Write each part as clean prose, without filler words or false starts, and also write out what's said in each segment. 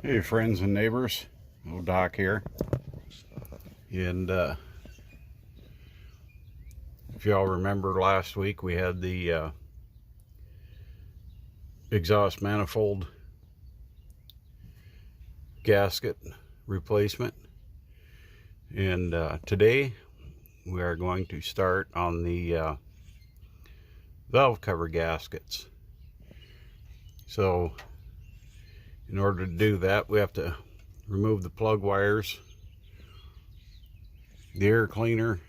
Hey friends and neighbors, old Doc here, and if y'all remember last week we had the exhaust manifold gasket replacement, and today we are going to start on the valve cover gaskets. So in order to do that, we have to remove the plug wires, the air cleaner,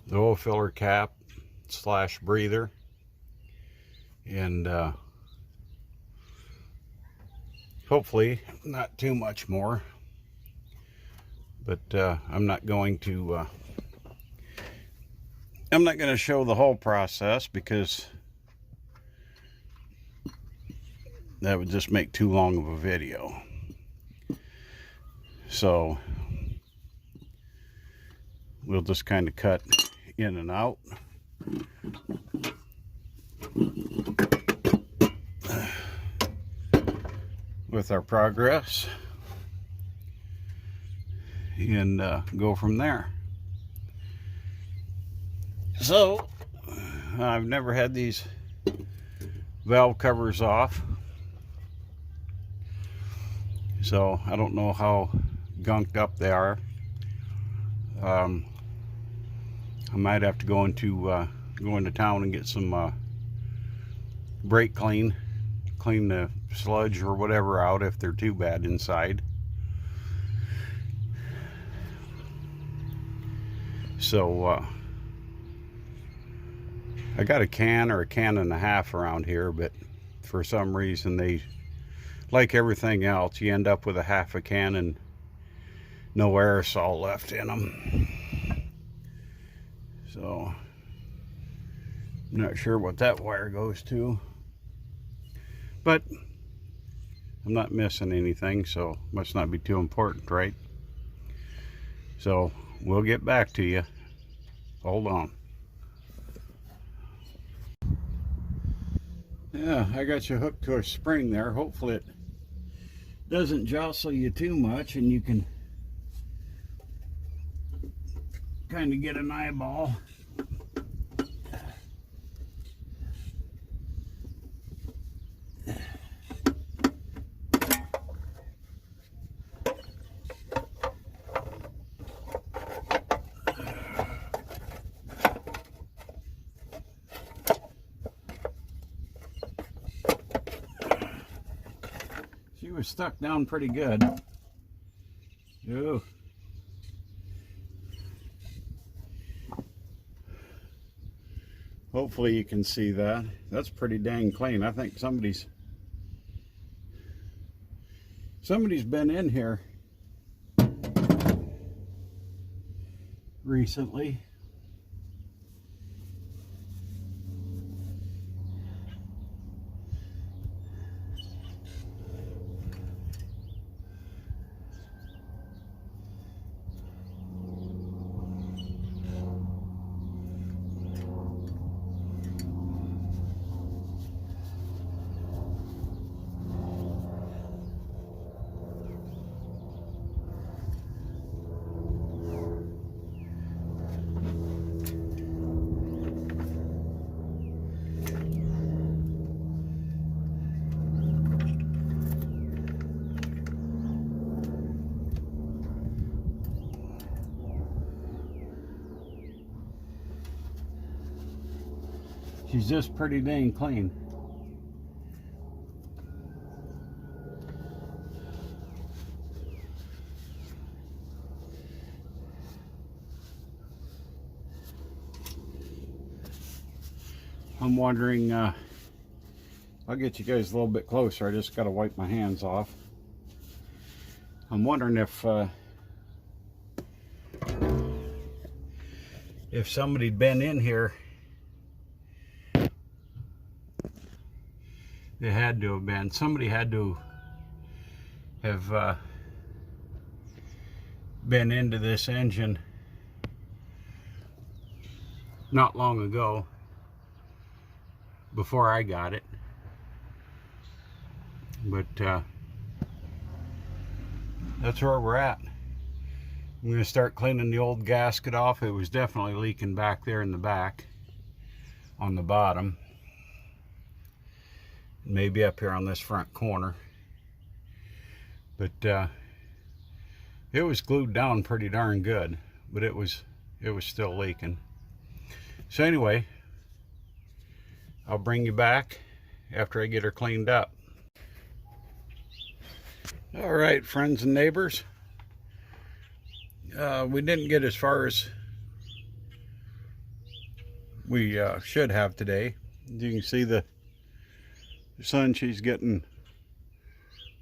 the oil filler cap / breather, and hopefully not too much more. But I'm not going to show the whole process because that would just make too long of a video. So we'll just kind of cut in and out. With our progress and go from there. So I've never had these valve covers off, so I don't know how gunked up they are. I might have to go into town and get some brake clean the sludge or whatever out if they're too bad inside. So I got a can or a can and a half around here, but for some reason they, like everything else, you end up with a half a can and no aerosol left in them. So I'm not sure what that wire goes to, but I'm not missing anything, so must not be too important, right? So we'll get back to you. Hold on. Yeah, I got you hooked to a spring there. Hopefully it doesn't jostle you too much and you can kind of get an eyeball. She was stuck down pretty good. Ooh. Hopefully you can see that. That's pretty dang clean. I think somebody's been in here recently. She's just pretty dang clean. I'm wondering, I'll get you guys a little bit closer. I just got to wipe my hands off. I'm wondering if somebody'd been in here. They had to have been. Somebody had to have been into this engine not long ago, before I got it. But that's where we're at. I'm going to start cleaning the old gasket off. It was definitely leaking back there in the back on the bottom. Maybe up here on this front corner. But it was glued down pretty darn good, but it was still leaking. So anyway, I'll bring you back after I get her cleaned up. All right, friends and neighbors. We didn't get as far as we should have today. You can see the sun, she's getting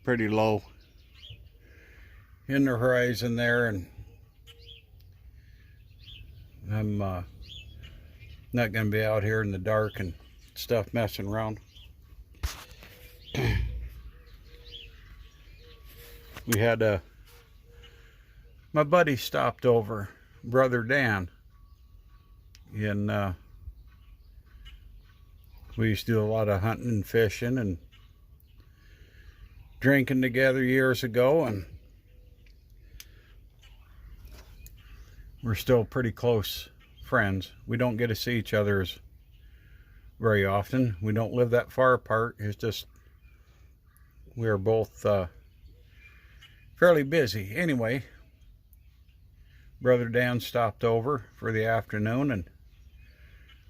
pretty low in the horizon there, and I'm not going to be out here in the dark and stuff messing around. We had my buddy stopped over, Brother Dan, and we used to do a lot of hunting and fishing and drinking together years ago, and we're still pretty close friends. We don't get to see each other very often. We don't live that far apart. It's just we are both fairly busy. Anyway, Brother Dan stopped over for the afternoon, and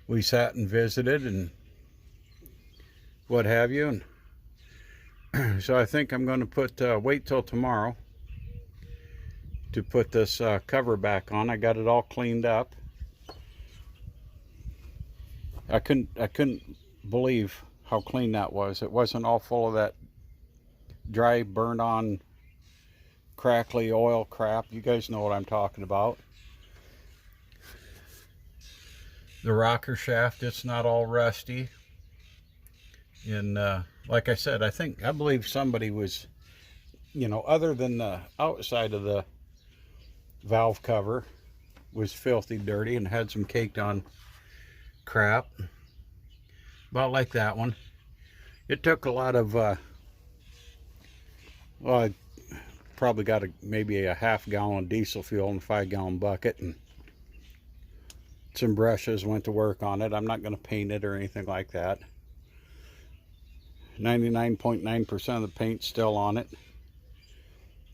we sat and visited and what have you. And so I think I'm going to wait till tomorrow to put this cover back on. I got it all cleaned up. I couldn't believe how clean that was. It wasn't all full of that dry, burned on, crackly oil crap. You guys know what I'm talking about. The rocker shaft, it's not all rusty. And like I said, I believe somebody was, other than the outside of the valve cover was filthy dirty and had some caked on crap, about like that one. It took a lot of well, I probably got maybe a half-gallon diesel fuel in a 5-gallon bucket, and some brushes went to work on it. I'm not going to paint it or anything like that. 99.9% of the paint's still on it. A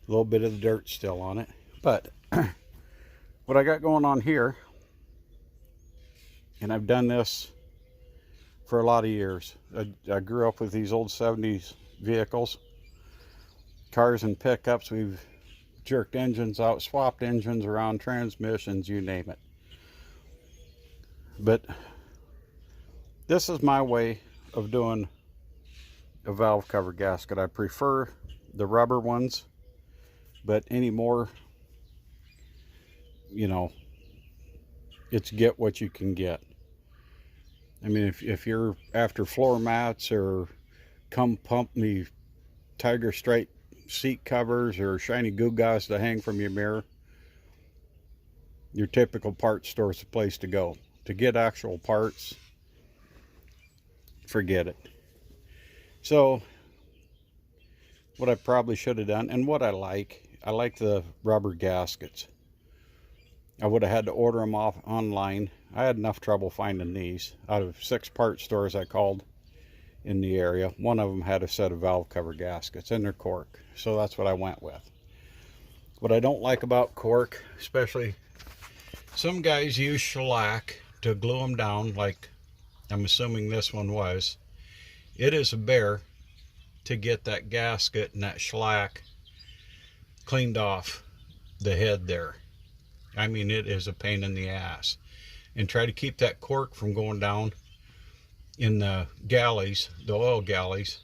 little bit of the dirt still on it. But what I got going on here, and I've done this for a lot of years. I grew up with these old 70s vehicles, cars and pickups. We've jerked engines out, swapped engines around, transmissions, you name it. But this is my way of doing a valve cover gasket. I prefer the rubber ones, but anymore, it's get what you can get. I mean, if you're after floor mats or come pump me Tiger Stripe seat covers or shiny gewgaws to hang from your mirror, your typical parts store is the place to go. To get actual parts, forget it. So what I probably should have done, and what I like the rubber gaskets. I would have had to order them off online. I had enough trouble finding these. Out of 6 part stores I called in the area, one of them had a set of valve cover gaskets, and they're cork. So that's what I went with. What I don't like about cork, especially some guys use shellac to glue them down, like I'm assuming this one was. It is a bear to get that gasket and that shellac cleaned off the head there. I mean, it is a pain in the ass. And try to keep that cork from going down in the galleys, the oil galleys,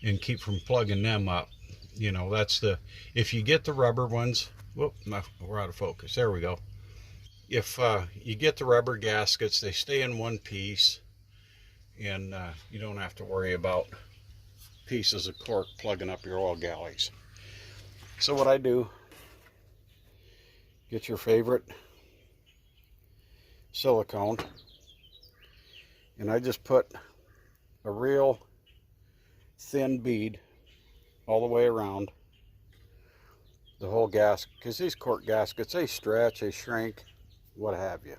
and keep from plugging them up. That's if you get the rubber ones, whoop, we're out of focus. There we go. If you get the rubber gaskets, they stay in one piece, and you don't have to worry about pieces of cork plugging up your oil galleys. So what I do, get your favorite silicone, and I just put a real thin bead, all the way around the whole gasket, because these cork gaskets, they stretch, they shrink, what have you.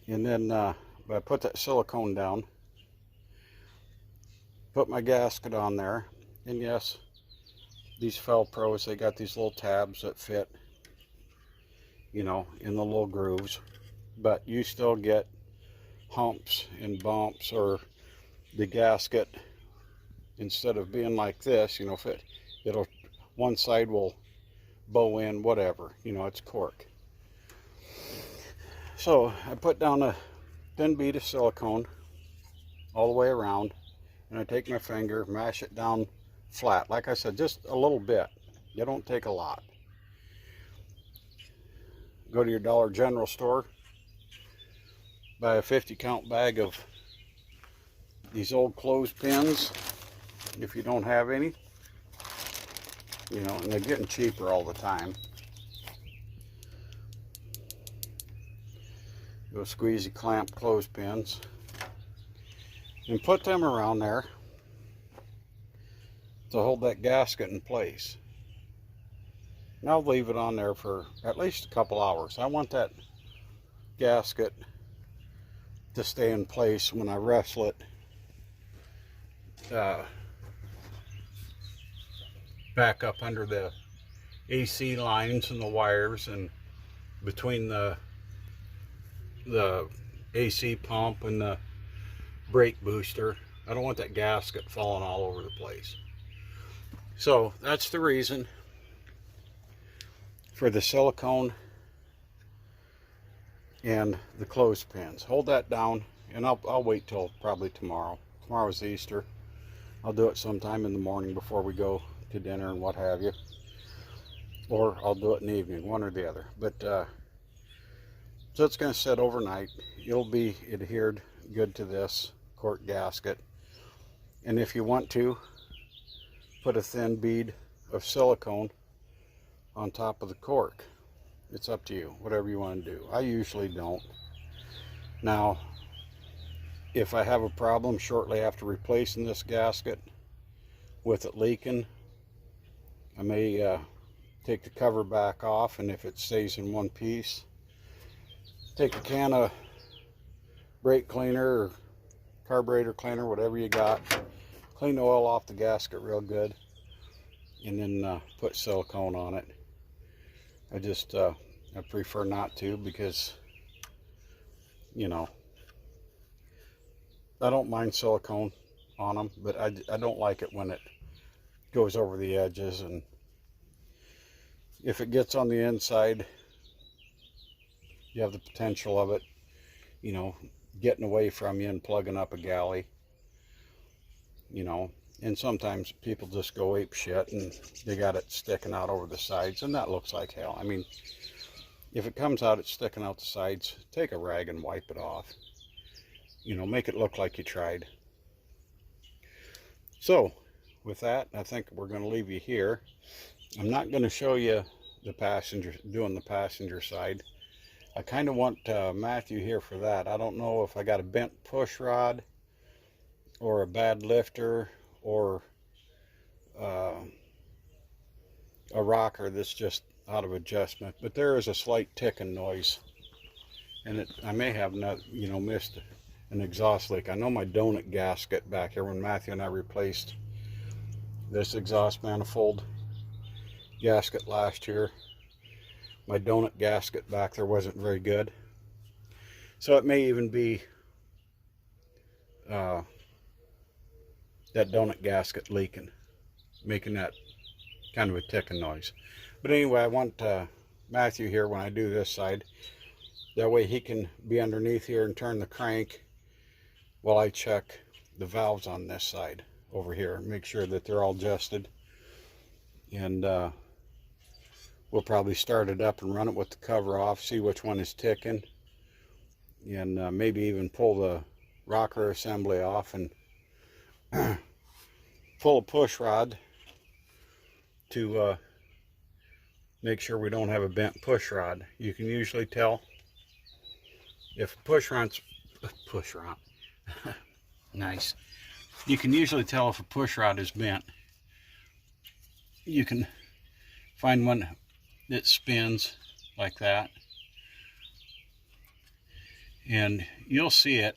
And then I put that silicone down, put my gasket on there, and yes, these Fel-Pros, they got these little tabs that fit, you know, in the little grooves, but you still get humps and bumps, or the gasket, instead of being like this, you know, it'll one side will bow in, whatever, you know, it's cork. So I put down a thin bead of silicone all the way around, and I take my finger, mash it down flat. Like I said, just a little bit. You don't take a lot. Go to your Dollar General store, buy a 50 count bag of these old clothespins, if you don't have any, you know, and they're getting cheaper all the time. Go squeezy clamp clothespins and put them around there to hold that gasket in place. And I'll leave it on there for at least a couple hours. I want that gasket to stay in place when I wrestle it back up under the AC lines and the wires, and between the AC pump and the brake booster. I don't want that gasket falling all over the place. So that's the reason for the silicone and the clothespins. Hold that down, and I'll wait till probably tomorrow. Tomorrow's Easter. I'll do it sometime in the morning before we go to dinner and what have you, or I'll do it in the evening, one or the other. But so it's going to sit overnight. It'll be adhered good to this cork gasket, and if you want to, put a thin bead of silicone on top of the cork. It's up to you, whatever you want to do. I usually don't. Now, if I have a problem shortly after replacing this gasket with it leaking, I may take the cover back off, and if it stays in one piece, take a can of brake cleaner or carburetor cleaner, whatever you got, clean the oil off the gasket real good, and then put silicone on it. I prefer not to, because, you know, I don't mind silicone on them, but I don't like it when it goes over the edges, and if it gets on the inside, you have the potential of it, you know, getting away from you and plugging up a galley, you know. And sometimes people just go ape shit and they got it sticking out over the sides, and that looks like hell. I mean, if it comes out, it's sticking out the sides, take a rag and wipe it off. You know, make it look like you tried. So, with that, I think we're going to leave you here. I'm not going to show you the passenger, doing the passenger side. I kind of want Matthew here for that. I don't know if I got a bent push rod, or a bad lifter, or a rocker that's just out of adjustment, but there is a slight ticking noise, and I may have not, you know, missed an exhaust leak. I know my donut gasket back here, when Matthew and I replaced this exhaust manifold gasket last year, my donut gasket back there wasn't very good, so it may even be that donut gasket leaking, making that kind of a ticking noise. But anyway, I want Matthew here when I do this side. That way he can be underneath here and turn the crank while I check the valves on this side over here. Make sure that they're all adjusted. And we'll probably start it up and run it with the cover off, see which one is ticking. And maybe even pull the rocker assembly off and pull a push rod to make sure we don't have a bent push rod. You can usually tell if push rod nice. You can usually tell if a push rod is bent you can find one that spins like that, and you'll see it.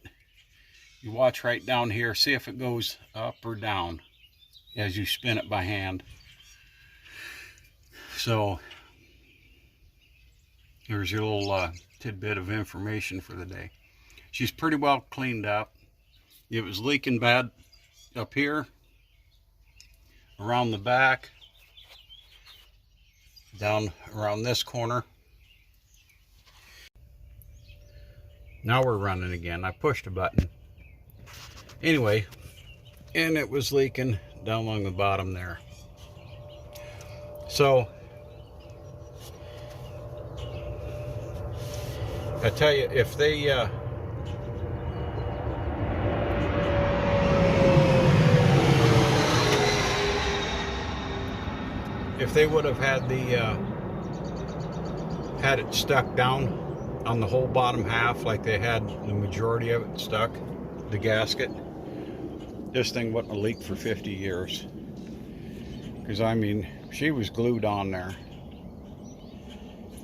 You watch right down here, see if it goes up or down as you spin it by hand. So here's your little tidbit of information for the day. She's pretty well cleaned up. It was leaking bad up here, around the back, down around this corner. Now we're running again. I pushed a button. Anyway, and it was leaking down along the bottom there. So I tell you, if they would have had had it stuck down on the whole bottom half, like they had the majority of it stuck, the gasket, this thing wouldn't have leaked for 50 years. Because I mean, she was glued on there.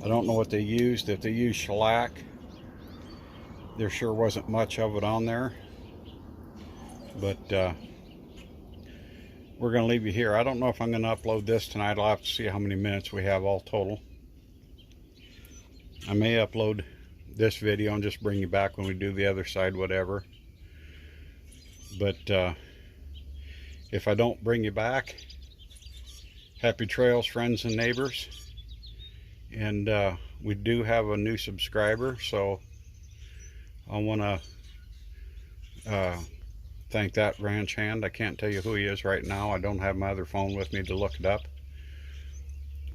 I don't know what they used. If they used shellac, there sure wasn't much of it on there. But we're going to leave you here. I don't know if I'm going to upload this tonight. I'll have to see how many minutes we have all total. I may upload this video and just bring you back when we do the other side, whatever. But if I don't bring you back, happy trails, friends and neighbors. And we do have a new subscriber, so I want to thank that ranch hand. I can't tell you who he is right now. I don't have my other phone with me to look it up.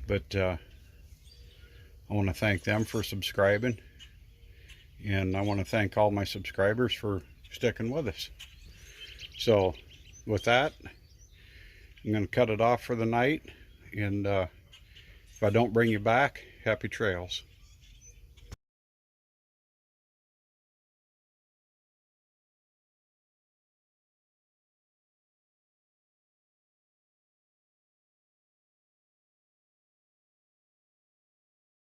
But I want to thank them for subscribing. And I want to thank all my subscribers for sticking with us. So with that, I'm going to cut it off for the night. And if I don't bring you back, happy trails.